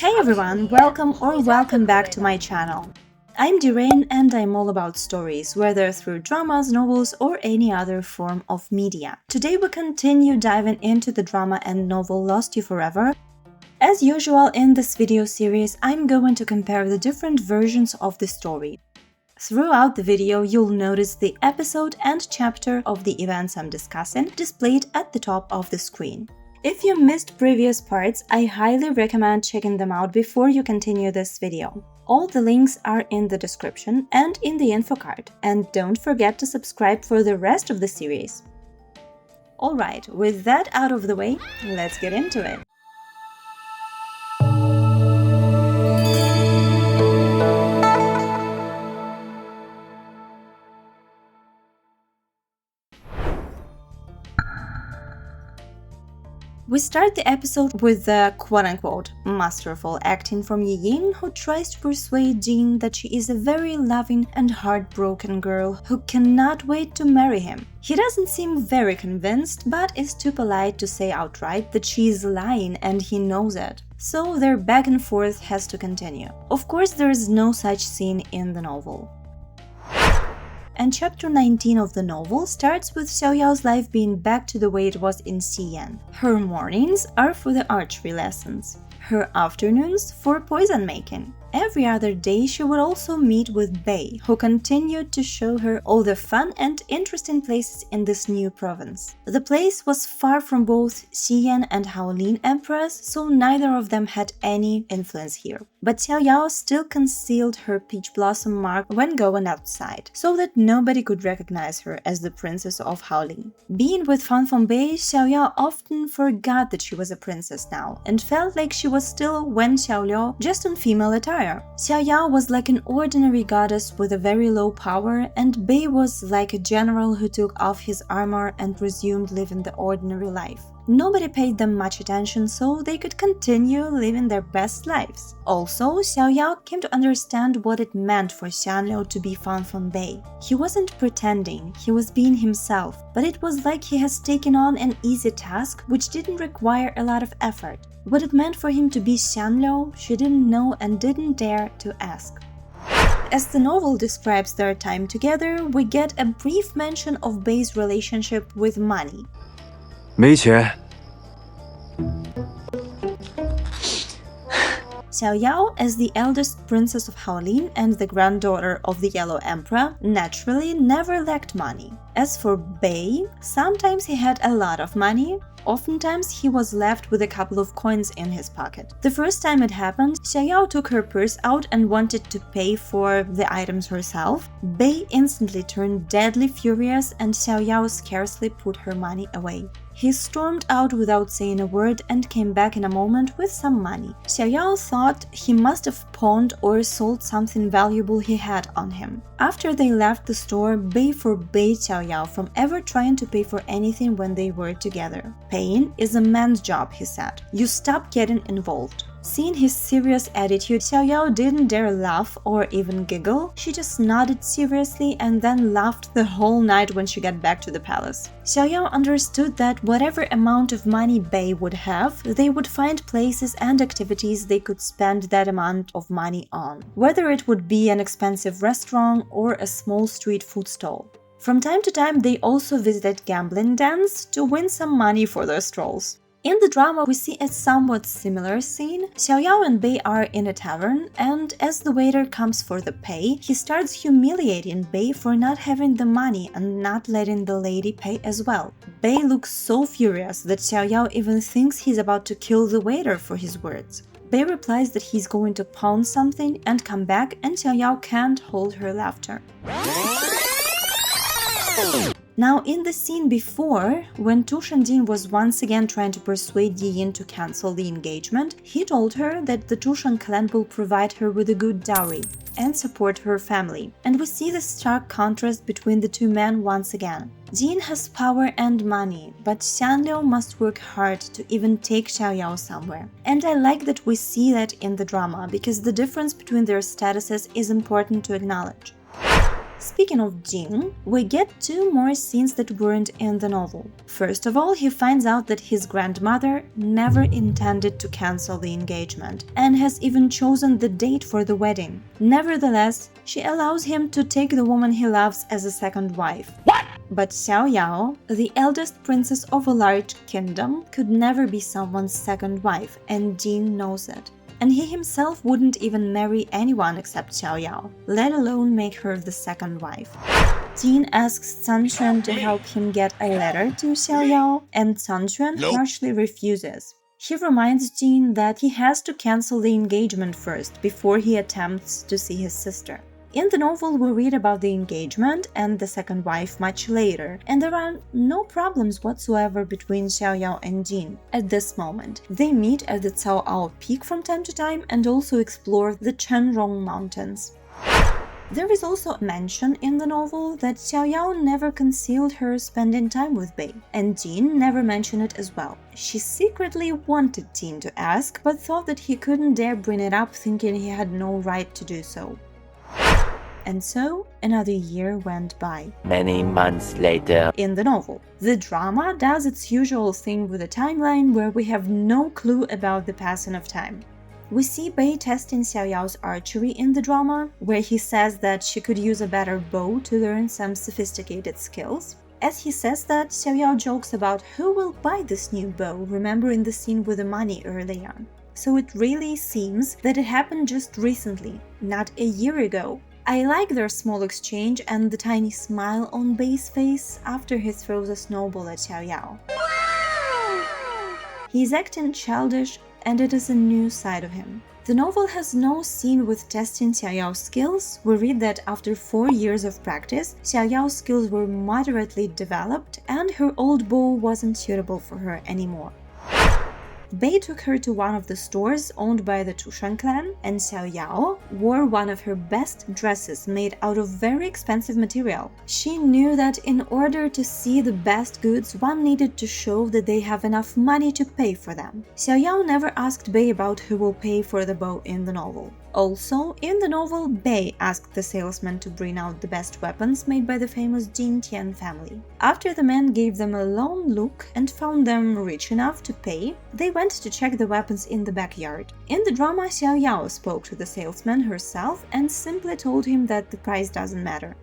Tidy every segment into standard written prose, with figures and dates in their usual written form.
Hey everyone, welcome back to my channel. I'm Dirain and I'm all about stories, whether through dramas, novels or any other form of media. Today we continue diving into the drama and novel Lost You Forever. As usual in this video series, I'm going to compare the different versions of the story. Throughout the video, you'll notice the episode and chapter of the events I'm discussing displayed at the top of the screen. If you missed previous parts, I highly recommend checking them out before you continue this video. All the links are in the description and in the info card, and don't forget to subscribe for the rest of the series. Alright, with that out of the way, let's get into it. We start the episode with the quote-unquote masterful acting from Yiying, who tries to persuade Jin that she is a very loving and heartbroken girl who cannot wait to marry him. He doesn't seem very convinced, but is too polite to say outright that she is lying and he knows it. So their back and forth has to continue. Of course, there is no such scene in the novel. And chapter 19 of the novel starts with Xiao's life being back to the way it was in Xiang. Her mornings are for the archery lessons, her afternoons for poison making. Every other day she would also meet with Bei, who continued to show her all the fun and interesting places in this new province. The place was far from both Xian and Haolin Empress, so neither of them had any influence here. But Xiao still concealed her peach blossom mark when going outside, so that nobody could recognize her as the princess of Haolin. Being with Fan Bei, Xiao often forgot that she was a princess now, and felt like she was still Wen Xiaoliu, just in female attire. Xiao was like an ordinary goddess with a very low power, and Bei was like a general who took off his armor and resumed living the ordinary life. Nobody paid them much attention, so they could continue living their best lives. Also, Xiao came to understand what it meant for Xianliu to be Fan Bei. He wasn't pretending, he was being himself, but it was like he has taken on an easy task which didn't require a lot of effort. What it meant for him to be Xianliu, she didn't know and didn't dare to ask. As the novel describes their time together, we get a brief mention of Bei's relationship with money. 没钱。 Xiao, as the eldest princess of Haolin and the granddaughter of the Yellow Emperor, naturally never lacked money. As for Bei, sometimes he had a lot of money, oftentimes he was left with a couple of coins in his pocket. The first time it happened, Xiao took her purse out and wanted to pay for the items herself. Bei instantly turned deadly furious and Xiao scarcely put her money away. He stormed out without saying a word and came back in a moment with some money. Xiao thought he must have pawned or sold something valuable he had on him. After they left the store, Bei forbade Xiao from ever trying to pay for anything when they were together. Paying is a man's job, he said. You stop getting involved. Seeing his serious attitude, Xiao didn't dare laugh or even giggle. She just nodded seriously and then laughed the whole night when she got back to the palace. Xiao understood that whatever amount of money Bei would have, they would find places and activities they could spend that amount of money on, whether it would be an expensive restaurant or a small street food stall. From time to time, they also visited gambling dens to win some money for their strolls. In the drama, we see a somewhat similar scene. Xiao and Bei are in a tavern, and as the waiter comes for the pay, he starts humiliating Bei for not having the money and not letting the lady pay as well. Bei looks so furious that Xiao even thinks he's about to kill the waiter for his words. Bei replies that he's going to pawn something and come back, and Xiao can't hold her laughter. Now, in the scene before, when Tu Shanding was once again trying to persuade Yiying to cancel the engagement, he told her that the Tushan clan will provide her with a good dowry and support her family. And we see the stark contrast between the two men once again. Jin has power and money, but Xianliu must work hard to even take Xiao somewhere. And I like that we see that in the drama, because the difference between their statuses is important to acknowledge. Speaking of Jin, we get two more scenes that weren't in the novel. First of all, he finds out that his grandmother never intended to cancel the engagement and has even chosen the date for the wedding. Nevertheless, she allows him to take the woman he loves as a second wife. What? But Xiao, the eldest princess of a large kingdom, could never be someone's second wife, and Jin knows it. And he himself wouldn't even marry anyone except Xiao, let alone make her the second wife. Jin asks Sanquan to help him get a letter to Xiao, and Sanquan harshly refuses. He reminds Jin that he has to cancel the engagement first before he attempts to see his sister. In the novel, we read about the engagement and the second wife much later, and there are no problems whatsoever between Xiao and Jin at this moment. They meet at the Cao peak from time to time and also explore the Chenrong mountains. There is also a mention in the novel that Xiao never concealed her spending time with Bei, and Jin never mentioned it as well. She secretly wanted Jin to ask, but thought that he couldn't dare bring it up, thinking he had no right to do so. And so, another year went by. Many months later. In the novel, the drama does its usual thing with a timeline where we have no clue about the passing of time. We see Bei testing Xiaoyao's archery in the drama, where he says that she could use a better bow to learn some sophisticated skills. As he says that, Xiaoyao jokes about who will buy this new bow, remembering the scene with the money early on. So it really seems that it happened just recently, not a year ago. I like their small exchange and the tiny smile on Bei's face after he throws a snowball at Xiao. He's acting childish, and it is a new side of him. The novel has no scene with testing Xiaoyao's skills. We read that after 4 years of practice, Xiaoyao's skills were moderately developed and her old bow wasn't suitable for her anymore. Bei took her to one of the stores owned by the Tushan clan, and Xiao wore one of her best dresses made out of very expensive material. She knew that in order to see the best goods, one needed to show that they have enough money to pay for them. Xiao never asked Bei about who will pay for the bow in the novel. Also, in the novel, Bei asked the salesman to bring out the best weapons made by the famous Jin Tian family. After the man gave them a long look and found them rich enough to pay, they went to check the weapons in the backyard. In the drama, Xiao spoke to the salesman herself and simply told him that the price doesn't matter.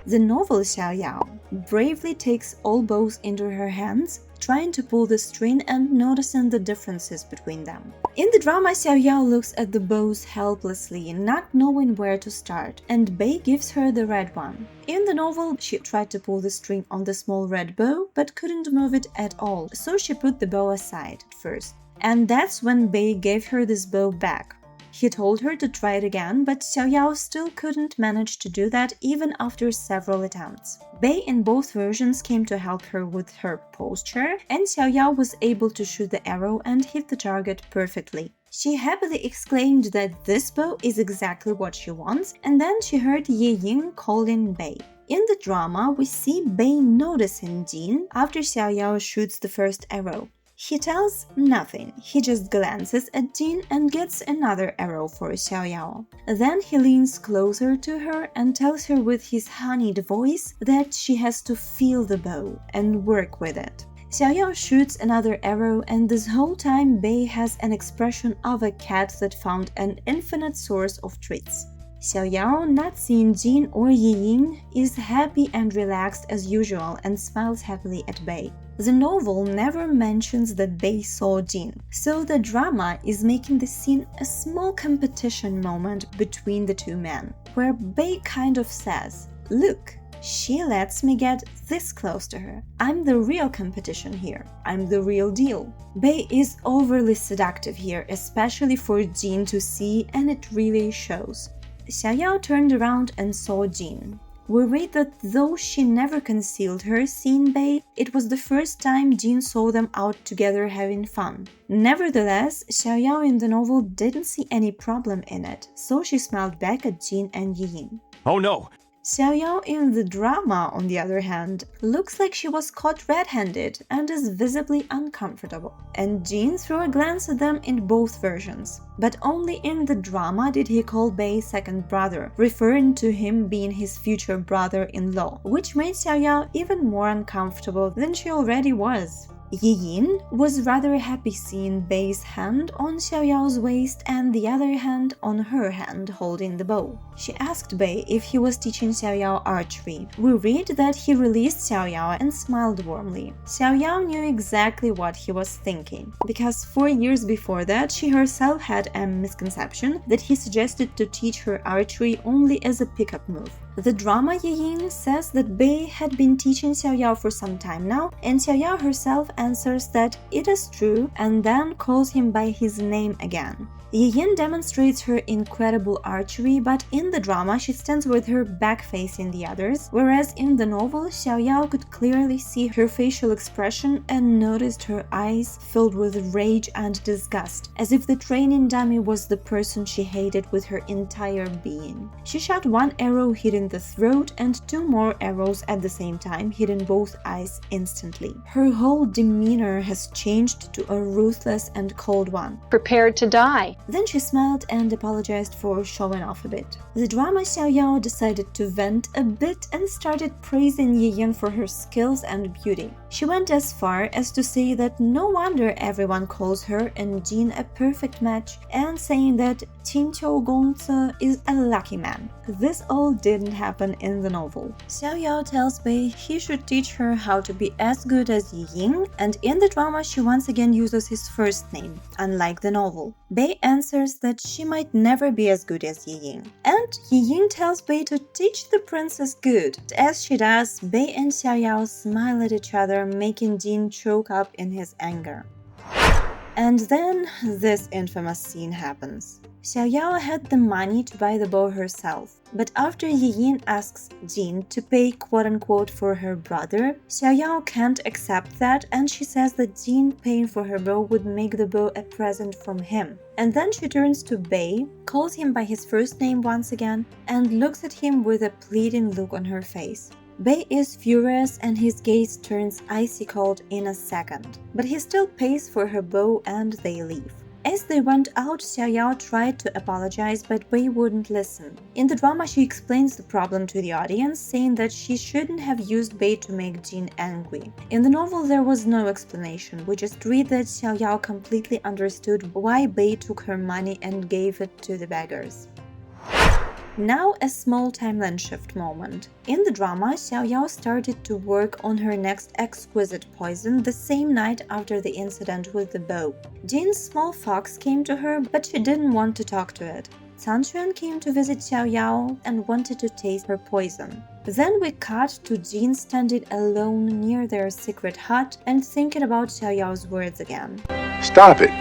The novel Xiao bravely takes all bows into her hands, trying to pull the string and noticing the differences between them. In the drama, Xiao looks at the bows helplessly, not knowing where to start, and Bei gives her the red one. In the novel, she tried to pull the string on the small red bow, but couldn't move it at all, so she put the bow aside at first. And that's when Bei gave her this bow back. He told her to try it again, but Xiao still couldn't manage to do that even after several attempts. Bei in both versions came to help her with her posture, and Xiao was able to shoot the arrow and hit the target perfectly. She happily exclaimed that this bow is exactly what she wants, and then she heard Ye Ying calling Bei. In the drama, we see Bei noticing Jin after Xiao shoots the first arrow. He tells nothing, he just glances at Jin and gets another arrow for Xiao. Then he leans closer to her and tells her with his honeyed voice that she has to feel the bow and work with it. Xiao shoots another arrow, and this whole time Bei has an expression of a cat that found an infinite source of treats. Xiao, not seeing Jin or Yi Ying, is happy and relaxed as usual and smiles happily at Bei. The novel never mentions that Bei saw Jin, so the drama is making the scene a small competition moment between the two men, where Bei kind of says, "Look, she lets me get this close to her. I'm the real competition here. I'm the real deal." Bei is overly seductive here, especially for Jin to see, and it really shows. Xiao turned around and saw Jin. We read that though she never concealed her seeing Bei, it was the first time Jin saw them out together having fun. Nevertheless, Xiao in the novel didn't see any problem in it, so she smiled back at Jin and Yi Ying. Oh no! Xiao in the drama, on the other hand, looks like she was caught red-handed and is visibly uncomfortable. And Jin threw a glance at them in both versions. But only in the drama did he call Bei second brother, referring to him being his future brother-in-law, which made Xiao even more uncomfortable than she already was. Yin was rather happy seeing Bei's hand on Xiaoyao's waist and the other hand on her hand holding the bow. She asked Bei if he was teaching Xiaoyao archery. We read that he released Xiaoyao and smiled warmly. Xiaoyao knew exactly what he was thinking, because 4 years before that she herself had a misconception that he suggested to teach her archery only as a pickup move. The drama Yin says that Bei had been teaching Xiaoyao for some time now, and Xiaoyao herself answers that it is true and then calls him by his name again. Yin demonstrates her incredible archery, but in the drama she stands with her back facing the others, whereas in the novel Xiaoyao could clearly see her facial expression and noticed her eyes filled with rage and disgust, as if the training dummy was the person she hated with her entire being. She shot 1 arrow hitting the throat and 2 more arrows at the same time hitting both eyes instantly. Her whole demeanor has changed to a ruthless and cold one. Prepared to die. Then she smiled and apologized for showing off a bit. The drama Xiaoyao decided to vent a bit and started praising Yin for her skills and beauty. She went as far as to say that no wonder everyone calls her and Jin a perfect match, and saying that Qingqiu Gongzi is a lucky man. This all didn't happen in the novel. Xiaoyao tells Bei he should teach her how to be as good as Yin, and in the drama she once again uses his first name, unlike the novel. Bei answers that she might never be as good as Yin. And Yin tells Bei to teach the princess good. As she does, Bei and Xiaoyao smile at each other, making Jin choke up in his anger. And then this infamous scene happens. Xiaoyao had the money to buy the bow herself, but after Yin asks Jin to pay quote-unquote for her brother, Xiaoyao can't accept that, and she says that Jin paying for her bow would make the bow a present from him. And then she turns to Bei, calls him by his first name once again, and looks at him with a pleading look on her face. Bei is furious and his gaze turns icy cold in a second, but he still pays for her bow and they leave. As they went out, Xiaoyao tried to apologize, but Bei wouldn't listen. In the drama, she explains the problem to the audience, saying that she shouldn't have used Bei to make Jin angry. In the novel, there was no explanation. We just read that Xiaoyao completely understood why Bei took her money and gave it to the beggars. Now a small timeline shift moment. In the drama, Xiaoyao started to work on her next exquisite poison the same night after the incident with the bow. Jin's small fox came to her, but she didn't want to talk to it. Sanquan came to visit Xiaoyao and wanted to taste her poison. Then we cut to Jin standing alone near their secret hut and thinking about Xiaoyao's words again. Stop it.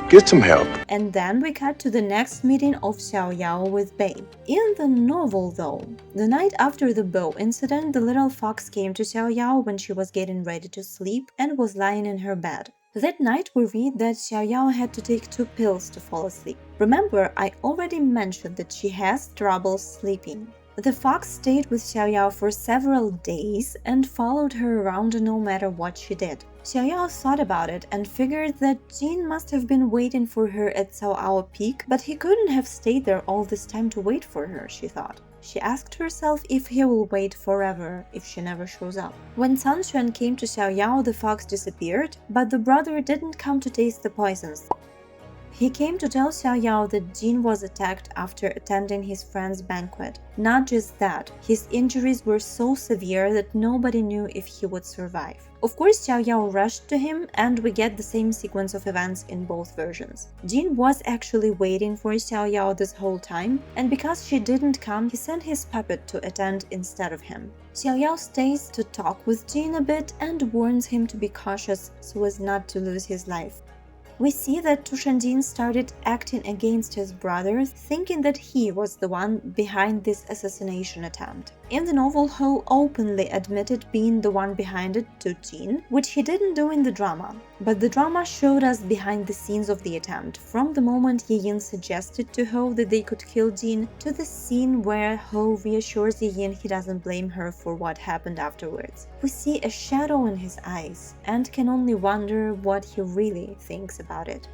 Get some help. And then we cut to the next meeting of Xiaoyao with Bei. In the novel, though, the night after the bow incident, the little fox came to Xiaoyao when she was getting ready to sleep and was lying in her bed. That night, we read that Xiaoyao had to take 2 pills to fall asleep. Remember, I already mentioned that she has trouble sleeping. The fox stayed with Xiaoyao for several days and followed her around no matter what she did. Xiaoyao thought about it and figured that Jin must have been waiting for her at Caoao Peak, but he couldn't have stayed there all this time to wait for her, she thought. She asked herself if he will wait forever if she never shows up. When Sanquan came to Xiaoyao, the fox disappeared, but the brother didn't come to taste the poisons. He came to tell Xiaoyao that Jin was attacked after attending his friend's banquet. Not just that, his injuries were so severe that nobody knew if he would survive. Of course, Xiaoyao rushed to him, and we get the same sequence of events in both versions. Jin was actually waiting for Xiaoyao this whole time, and because she didn't come, he sent his puppet to attend instead of him. Xiaoyao stays to talk with Jin a bit and warns him to be cautious so as not to lose his life. We see that Tushanjin started acting against his brother, thinking that he was the one behind this assassination attempt. In the novel, Ho openly admitted being the one behind it to Jin, which he didn't do in the drama. But the drama showed us behind the scenes of the attempt, from the moment Yin suggested to Ho that they could kill Jin, to the scene where Ho reassures Yin he doesn't blame her for what happened afterwards. We see a shadow in his eyes, and can only wonder what he really thinks about it.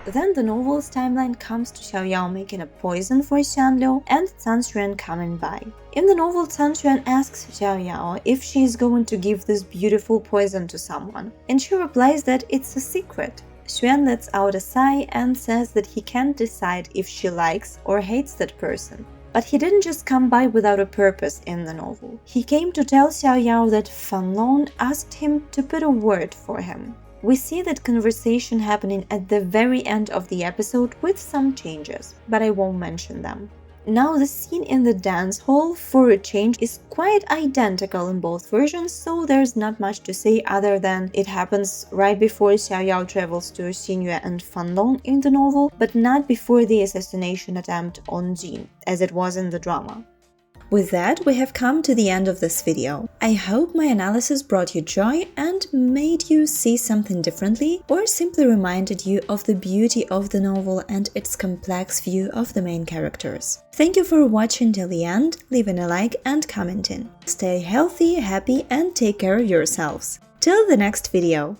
Then the novel's timeline comes to Xiao making a poison for Xianliu and Canshuan coming by. In the novel, Canshuan asks Xiao if she is going to give this beautiful poison to someone, and she replies that it's a secret. Xuan lets out a sigh and says that he can't decide if she likes or hates that person. But he didn't just come by without a purpose in the novel. He came to tell Xiao that Fanlong asked him to put a word for him. We see that conversation happening at the very end of the episode with some changes, but I won't mention them. Now the scene in the dance hall, for a change, is quite identical in both versions, so there's not much to say other than it happens right before Xiao travels to Xingyue and Fanlong in the novel, but not before the assassination attempt on Jin, as it was in the drama. With that, we have come to the end of this video. I hope my analysis brought you joy and made you see something differently, or simply reminded you of the beauty of the novel and its complex view of the main characters. Thank you for watching till the end, leaving a like and commenting. Stay healthy, happy and take care of yourselves. Till the next video!